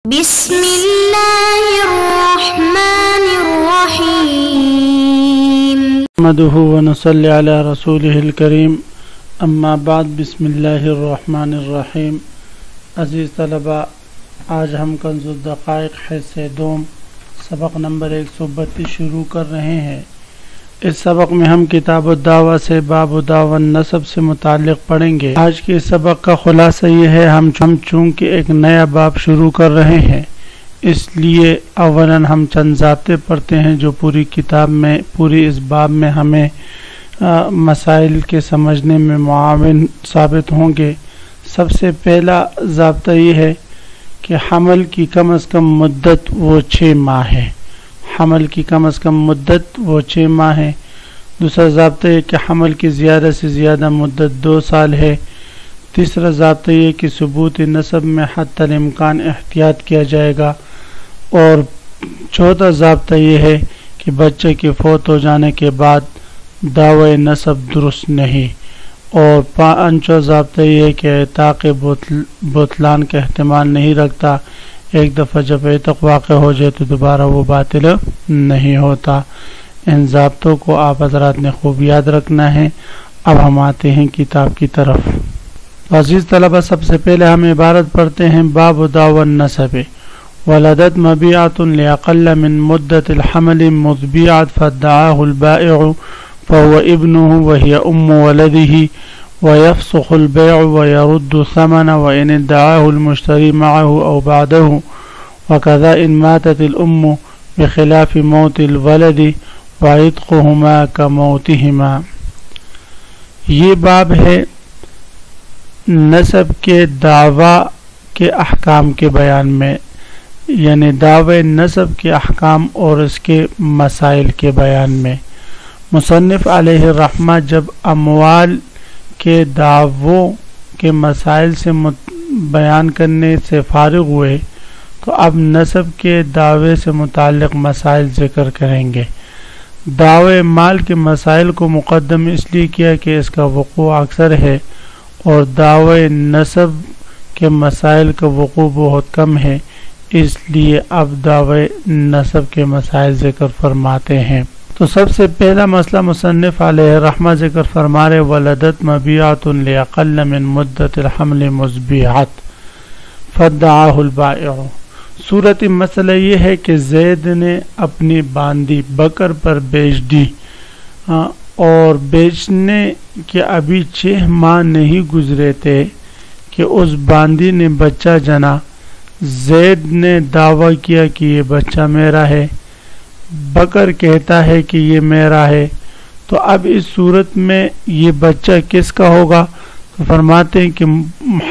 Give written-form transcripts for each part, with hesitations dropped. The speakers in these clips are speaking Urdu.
بسم اللہ الرحمن الرحیم نحمده ونصلي على رسوله الكریم اما بعد بسم اللہ الرحمن الرحیم. عزیز طلبہ، آج ہم کنز الدقائق حصہ دوم سبق نمبر 132 شروع کر رہے ہیں. اس سبق میں ہم کتاب الدعوہ سے باب دعوی النسب سے متعلق پڑھیں گے. آج کے سبق کا خلاصہ یہ ہے ہم چونکہ ایک نیا باب شروع کر رہے ہیں، اس لیے اولاً ہم چند ضابطے پڑھتے ہیں جو پوری کتاب میں پوری اس باب میں ہمیں مسائل کے سمجھنے میں معاون ثابت ہوں گے. سب سے پہلا ضابطہ یہ ہے کہ حمل کی کم از کم مدت وہ 6 ماہ ہے. حمل کی کم از کم مدت وہ 6 ماہ ہے. دوسرا ضابطہ یہ کہ حمل کی زیادہ سے زیادہ مدت 2 سال ہے. تیسرا ضابطہ یہ کہ ثبوت نسب میں حتی الامکان احتیاط کیا جائے گا. اور چوتھا ضابطہ یہ ہے کہ بچے کے فوت ہو جانے کے بعد دعوی نسب درست نہیں. اور پانچواں ضابطہ یہ ہے کہ اعتاق بطلان کا احتمال نہیں رکھتا. ایک دفعہ جب اعتاق واقع ہو جائے تو دوبارہ وہ باطل نہیں ہوتا. ان ضابطوں کو آپ حضرات نے خوب یاد رکھنا ہے. اب ہم آتے ہیں کتاب کی طرف. عزیز طلبہ، سب سے پہلے ہم عبارت پڑھتے ہیں باب دعوی النسب. ولدت مبیعۃ لأقل من مدت الحمل مطبیعۃ فادعاه البائع فهو ابنه وهي ام ولده ويفسخ البيع ويرد الثمن وإن ادعاه المشتري معه أو بعده، وكذا إن ماتت الأم بخلاف موت الولد وعتقهما كموتهما. یہ باب ہے نسب کے دعوی کے احکام کے بیان میں، یعنی دعوی نسب کے احکام اور اس کے مسائل کے بیان میں. مصنف علیہ الرحمہ جب اموال کے دعووں کے مسائل سے بیان کرنے سے فارغ ہوئے تو اب نسب کے دعوے سے متعلق مسائل ذکر کریں گے. دعوے مال کے مسائل کو مقدم اس لیے کیا کہ اس کا وقوع اکثر ہے، اور دعوے نسب کے مسائل کا وقوع بہت کم ہے، اس لیے اب دعوے نسب کے مسائل ذکر فرماتے ہیں. تو سب سے پہلا مسئلہ مصنف علیہ الرحمہ ذکر فرما رہے ولدت مبیعۃ لأقل من مدت الحمل مطبیعۃ فادعاه البائع. صورت مسئلہ یہ ہے کہ زید نے اپنی باندی بکر پر بیچ دی، اور بیچنے کے ابھی 6 ماہ نہیں گزرے تھے کہ اس باندی نے بچہ جنا. زید نے دعویٰ کیا کہ یہ بچہ میرا ہے، بکر کہتا ہے کہ یہ میرا ہے. تو اب اس صورت میں یہ بچہ کس کا ہوگا؟ تو فرماتے ہیں کہ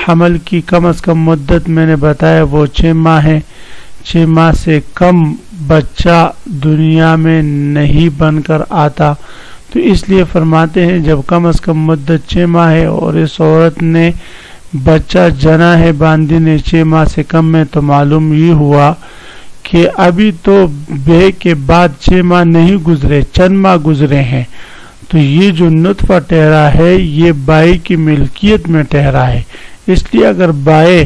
حمل کی کم از کم مدت میں نے بتایا وہ 6 ماہ ہے. 6 ماہ سے کم بچہ دنیا میں نہیں بن کر آتا، تو اس لیے فرماتے ہیں جب کم از کم مدت 6 ماہ ہے اور اس عورت نے بچہ جنا ہے باندی نے 6 ماہ سے کم میں، تو معلوم یہ ہوا کہ ابھی تو بے کے بعد 6 ماہ نہیں گزرے، چند ماہ گزرے ہیں. تو یہ جو نطفہ ٹھہرا ہے یہ بائی کی ملکیت میں ٹھہرا ہے. اس لیے اگر بائی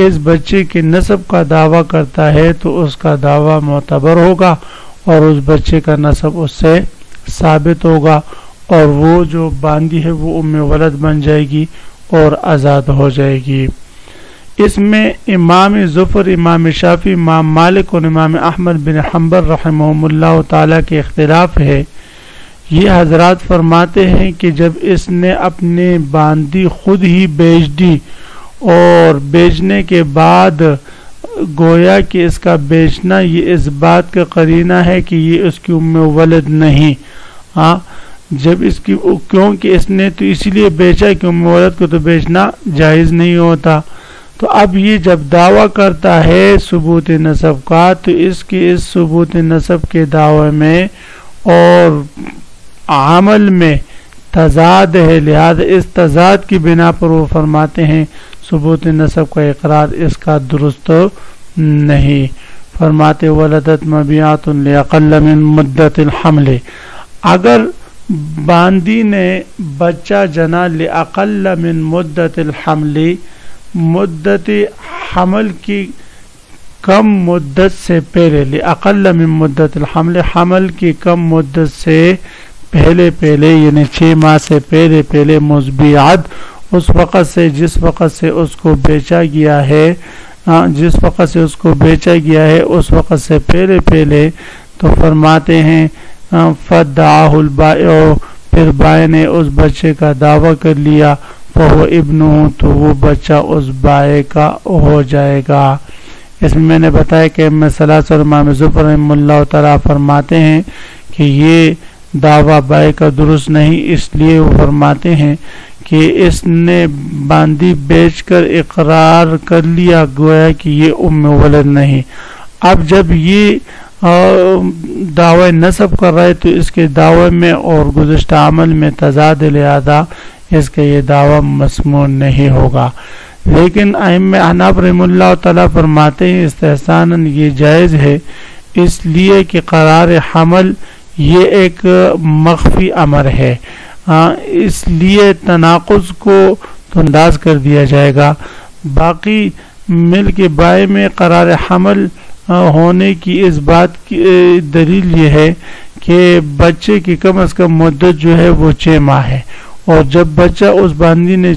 اس بچے کے نسب کا دعویٰ کرتا ہے تو اس کا دعویٰ معتبر ہوگا اور اس بچے کا نسب اس سے ثابت ہوگا، اور وہ جو باندی ہے وہ ام ولد بن جائے گی اور آزاد ہو جائے گی. اس میں امام ظفر، امام شافعی، امام مالک اور امام احمد بن حنبل رحمہم اللہ تعالیٰ کے اختلاف ہے. یہ حضرات فرماتے ہیں کہ جب اس نے اپنے باندی خود ہی بیچ دی اور بیچنے کے بعد گویا کہ اس کا بیچنا یہ اس بات کا قرینہ ہے کہ یہ اس کی ام ولد نہیں. جب اس کی کیونکہ اس نے تو اسی لیے بیچا کہ ام ولد کو تو بیچنا جائز نہیں ہوتا. تو اب یہ جب دعویٰ کرتا ہے ثبوت نسب کا تو اس ثبوت نسب کے دعوے میں اور عمل میں تضاد ہے، لہذا اس تضاد کی بنا پر وہ فرماتے ہیں ثبوت نسب کا اقرار اس کا درست نہیں. فرماتے ولدت مبیعۃ لأقل من مدت الحمل، اگر باندی نے بچہ جنا لأقل من مدت الحمل، مدت حمل کی کم مدت سے پہلے، لأقل من مدت الحمل، حمل کی کم مدت سے پہلے یعنی 6 ماہ سے پہلے مزبیعت، اس وقت سے جس وقت سے اس کو بیچا گیا ہے، اس وقت سے پہلے تو فرماتے ہیں فدعہ البائع، پھر بائع نے اس بچے کا دعویٰ کر لیا، فہو ابنہ، تو وہ بچہ اس بائع کا ہو جائے گا۔ اس میں نے بتایا کہ ائمہ ثلاثہ اور امام ظفر رحمہ اللہ تعالیٰ فرماتے ہیں کہ یہ دعویٰ بائع کا درست نہیں، اس لیے وہ فرماتے ہیں کہ اس نے باندی بیچ کر اقرار کر لیا گویا کہ یہ ام ولد نہیں۔ اب جب یہ دعوی نسب کر رہے تو اس کے دعوے میں اور گزشتہ عمل میں تضاد، لہذا اس کا یہ دعویٰ مسموع نہیں ہوگا۔ لیکن ائمہ احناف رحمہ اللہ تعالیٰ فرماتے ہیں استحساناً یہ جائز ہے، اس لیے کہ قرار حمل یہ ایک مخفی امر ہے، اس لیے تناقض کو انداز کر دیا جائے گا۔ باقی مل کے بائع میں قرار حمل ہونے کی اس بات کی دلیل یہ ہے کہ بچے کی کم از کم مدت جو ہے وہ 6 ماہ ہے، اور جب بچہ اس باندی نے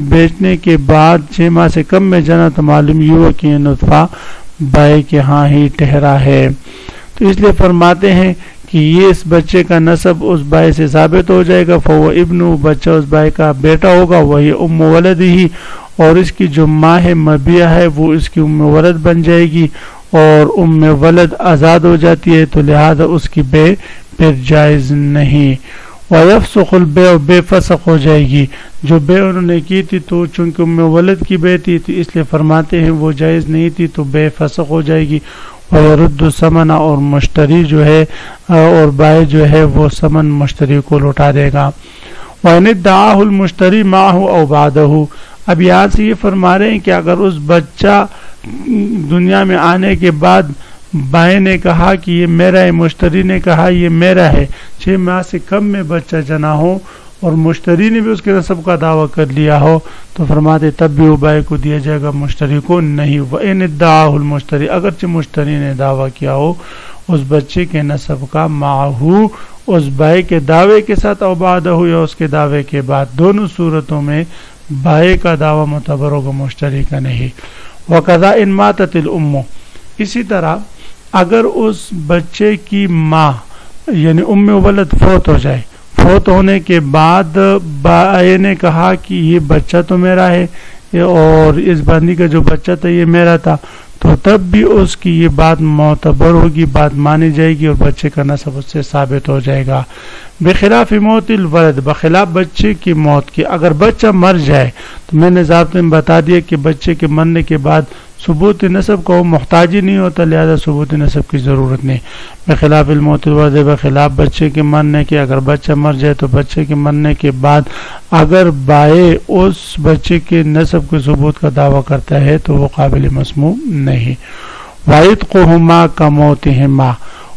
بیچنے کے بعد 6 ماہ سے کم میں جانا تو معلوم یہ ہوا کہ یہ نطفہ بائع کے ہاں ہی ٹھہرا ہے۔ تو اس لیے فرماتے ہیں کہ یہ اس بچے کا نسب اس بائع سے ثابت ہو جائے گا، فہو ابنہ، بچہ اس بائع کا بیٹا ہوگا، وہی ام ولد ہی، اور اس کی جو ماں ہے مبیہ ہے وہ اس کی ام ولد بن جائے گی، اور ام ولد آزاد ہو جاتی ہے تو لہذا اس کی بے پھر جائز نہیں۔ وَيَفْسُخُ الْبَيْعُ، بے فسخ ہو جائے گی، جو بے انہوں نے کی تھی تو چونکہ ام ولد کی بے تھی تو اس لیے فرماتے ہیں وہ جائز نہیں تھی تو بے فسخ ہو جائے گی۔ وَيَرُدُّ ثَمَنَ، اور مشتری جو ہے اور بائع جو ہے وہ ثمن مشتری کو لوٹا دے گا۔ وَإِنِ ادَّعَاهُ الْمُشْتَرِي مَعَهُ أَوْ بَعْدَهُ، اب یہاں سے یہ فرما رہے ہیں کہ اگر اس بچہ دنیا میں آنے کے بعد بائع نے کہا کہ یہ میرا ہے، مشتری نے کہا یہ میرا ہے، 6 ماہ سے کم میں بچہ جنا ہو اور مشتری نے بھی اس کے نسب کا دعویٰ کر لیا ہو تو فرماتے تب بھی وہ بائع کو دیا جائے گا، مشتری کو نہیں۔ وَإِنِ ادَّعَاهُ الْمُشْتَرِي، اگرچہ مشتری نے دعویٰ کیا ہو اس بچے کے نسب کا، معہو، اس بائع کے دعوے کے ساتھ، او بعدہ، یا اس کے دعوے کے بعد، دونوں صورتوں میں بائع کا دعویٰ معتبر ہوگا، مشتری کا نہیں۔ وَقَضَا إِن مَاتَتِ الْأُمُّ، اسی طرح اگر اس بچے کی ماں یعنی ام ولد فوت ہو جائے، فوت ہونے کے بعد بائع نے کہا کہ یہ بچہ تو میرا ہے اور اس باندی کا جو بچہ تھا یہ میرا تھا، تو تب بھی اس کی یہ بات معتبر ہوگی، بات مانی جائے گی اور بچے کا نسب اس سے ثابت ہو جائے گا۔ بخلاف موت الولد، بخلاف بچے کی موت کے، اگر بچہ مر جائے تو میں نے ضابطے میں بتا دیا کہ بچے کے مرنے کے بعد ثبوت نسب کا وہ محتاج ہی نہیں ہوتا، لہذا ثبوت نسب کی ضرورت نہیں۔ بخلاف الموت الولد، بخلاف بچے کے مرنے کے، اگر بچہ مر جائے تو بچے کے مرنے کے بعد اگر بائع اس بچے کے نسب کے ثبوت کا دعویٰ کرتا ہے تو وہ قابل مسموع نہیں۔ وَعِتْقُهُمَا كَمَوْتِهِمَا،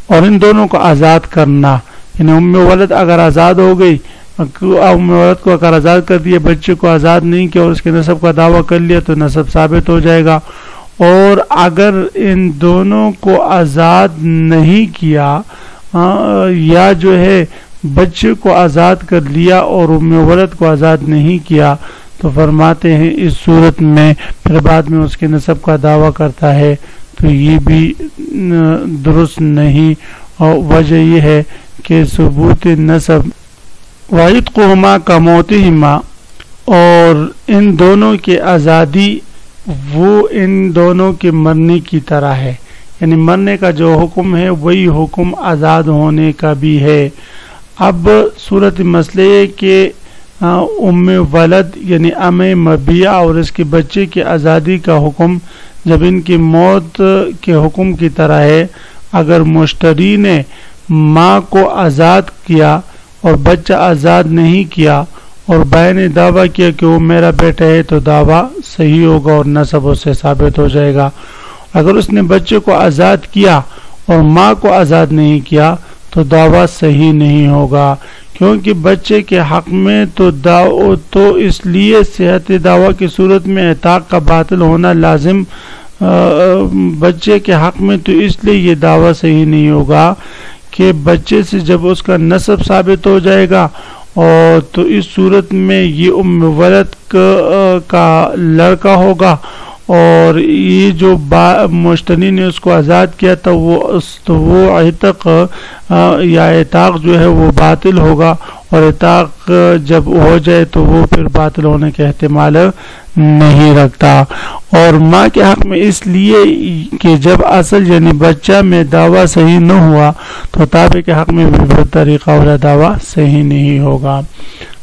اور ان دونوں کو آزاد کرنا، یعنی ام ولد اگر آزاد ہو گئی، ام ولد کو اگر آزاد کر دیا، بچے کو آزاد نہیں کیا اور اس کے نسب کا دعویٰ کر لیا تو نسب ثابت ہو جائے گا، اور اگر ان دونوں کو آزاد نہیں کیا یا جو ہے بچے کو آزاد کر لیا اور ام ولد کو آزاد نہیں کیا تو فرماتے ہیں اس صورت میں پھر بعد میں اس کے نسب کا دعویٰ کرتا ہے تو یہ بھی درست نہیں، اور وجہ یہ ہے کہ ثبوت نسب وَعِتْقُهُمَا كَمَوْتِهِمَا، اور ان دونوں کی آزادی وہ ان دونوں کے مرنے کی طرح ہے، یعنی مرنے کا جو حکم ہے وہی حکم آزاد ہونے کا بھی ہے۔ اب صورت مسئلہ ہے کہ ام ولد یعنی ام مبیہ اور اس کے بچے کی آزادی کا حکم جب ان کی موت کے حکم کی طرح ہے، اگر مشتری نے ماں کو آزاد کیا اور بچہ آزاد نہیں کیا اور بائع نے دعویٰ کیا کہ وہ میرا بیٹا ہے تو دعویٰ صحیح ہوگا اور نسب اس سے ثابت ہو جائے گا۔ اگر اس نے بچے کو آزاد کیا اور ماں کو آزاد نہیں کیا تو دعویٰ صحیح نہیں ہوگا، کیونکہ بچے کے حق میں تو اس لیے صحت دعویٰ کی صورت میں اعتاق کا باطل ہونا لازم بچے کے حق میں تو اس لیے یہ دعویٰ صحیح نہیں ہوگا کہ بچے سے جب اس کا نسب ثابت ہو جائے گا اور تو اس صورت میں یہ ام ولد کا لڑکا ہوگا اور یہ جو مشتری نے اس کو آزاد کیا تھا وہ عتق یا عتاق جو ہے وہ باطل ہوگا، اور عتاق جب ہو جائے تو وہ پھر باطل ہونے کے احتمال نہیں رکھتا۔ اور ماں کے حق میں اس لیے کہ جب اصل یعنی بچہ میں دعویٰ صحیح نہ ہوا تو تابع کے حق میں بھی طریقہ والا دعویٰ صحیح نہیں ہوگا۔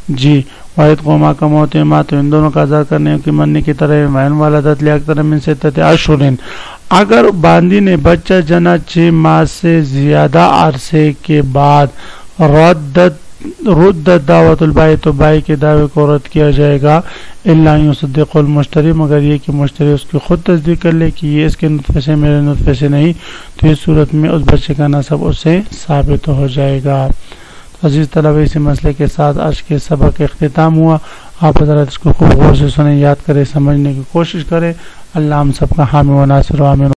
جی واحد قوما کا موتمات ان دونوں کا اظہار کرنے کی مننے کی طرح وین والدت لیاکتر من ستت اشہرین، اگر باندی نے بچہ جنا 6 ماہ سے زیادہ عرصے کے بعد رد دعوت البائی تو بائی کے دعوے کو رد کیا جائے گا، الا یصدق المشتری، مگر یہ کہ مشتری اس کی خود تصدیق کر لے کہ یہ اس کے نطفے سے میرے نطفے سے نہیں، تو اس صورت میں اس بچے کا نسب اس سے ثابت ہو جائے گا۔ عزیز طلبہ، اسی مسئلے کے ساتھ آج کے سبق کا اختتام ہوا۔ آپ حضرات اس کو خوب غور سے سنیں، یاد کریں، سمجھنے کی کوشش کریں۔ اللہ ہم سب کا حامی و ناصر و آمین۔